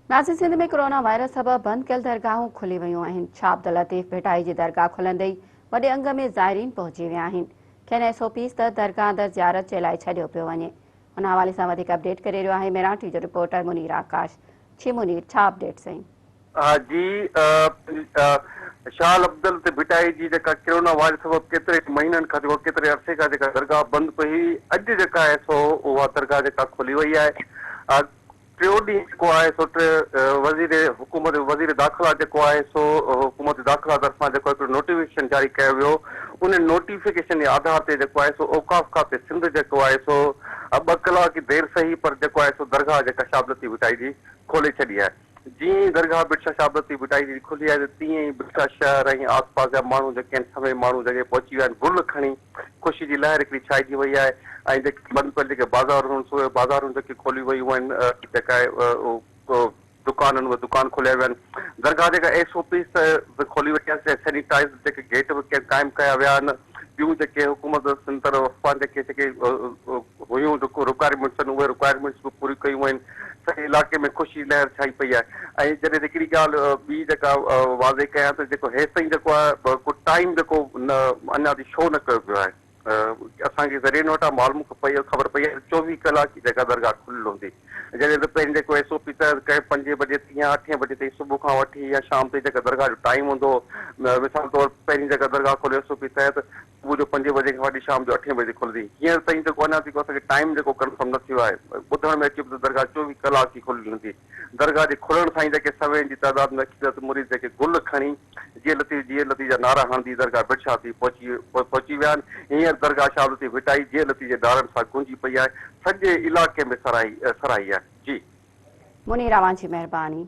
नासिर सिंध में corona virus सबब बंद कयल दरगाहूं खुली वयूं आहिनि। छा अब्दुल लतीफ़ भिटाई जी दरगाह खुलंदे ई वॾे अंग में ज़ाइरीन पहुची विया आहिनि। खेनि SOPs त दरगाह अंदरि ज़ियारत जे लाइ छॾियो पियो वञे। हुन हवाले सां वधीक अपडेट करे रहियो आहे मराठी जो रिपोर्टर मुनीर आकाश। जी मुनीर, छा अपडेट्स आहिनि? जी शाल अब्दुल भिटाई जी जेका कोरोना वायरस सबब केतिरे महीननि खां केतिरे अरसे खां जेका दरगाह बंदि पई, अॼु जेका आहे सो उहा दरगाह जेका खुली वई आहे। टियों ॾींहुं जेको आहे सो वज़ीर दाख़िला जेको आहे सो हुकूमत दाख़िला तरफ़ां जेको हिकिड़ो नोटिफिकेशन जारी कयो वियो। उन नोटिफिकेशन जे आधार ते जेको आहे सो औकाफ़ खाते सिंध जेको आहे सो 2 कलाक देरि सही पर जेको आहे सो दरगाह जेका शाह लतीफ़ भिटाई जी खोले छॾी आहे। जीअं ई दरगाह बिरसा शाह लतीफ़ भिटाई जी खुली आहे तीअं ई बिरसा शहर ऐं आसपास जा माण्हू जेके आहिनि सभई माण्हू जॻह पहुची विया आहिनि। गुल खणी ख़ुशी जी लहर हिकिड़ी छाइजी वई आहे ऐं जेके बंदि पियल जेके बाज़ारूं आहिनि उहे बाज़ारूं जेके खोली वयूं आहिनि। जेका आहे दुकान आहिनि उहे दुकान खोलिया विया आहिनि। दरगाह जेका SOPs खोली वई आहे, सैनिटाइज जेके गेट बि क़ाइमु कया विया आहिनि। ॿियूं जेके हुकूमत सिंध तरफ़ां जेके हुयूं रिक्वायरमेंट्स आहिनि उहे रिक्वायरमेंट्स बि पूरी कयूं आहिनि। सॼे इलाइक़े में ख़ुशी लहर छाई पई आहे। ऐं जॾहिं हिकिड़ी ॻाल्हि ॿी जेका वाज़े कयां त जेको हेसि ताईं जेको आहे को टाइम जेको अञा ताईं शो न कयो पियो आहे। असांखे ज़रिए वटां मालूम ख़बर पई आहे 24 कलाक जी जेका दरगाह खुलियल हूंदी। जॾहिं त पहिरीं जेको SOP तहत कयो 5 बजे या 8 बजे ताईं सुबुह खां वठी या शाम ताईं जेका दरगाह जो टाइम हूंदो हो। मिसाल तौरु पहिरीं जेका दरगाह खोले SOP तहत सुबुह जो 5 बजे खां वठी शाम जो 8 बजे खुलंदी। हींअर ताईं जेको अञा ताईं असांखे टाइम जेको कंफर्म न थियो आहे। ॿुधण में अचे त दरगाह 24 कलाक ई खुलियल हूंदी। दरगाह जे खुलण सां ई जेके सवें जी तादाद में मुरीद जेके गुल खणी जीअं लतीफ़ जा नारा हणंदी दरगाह बिरसा थी पहुची विया आहिनि। हींअर दरगाह शाह लतीफ़ भिटाई जीअं लतीफ़ जे नारनि सां गूंजी पई आहे, सॼे इलाइक़े में सराही आहे। जी मुनीर, अवां जी महिरबानी।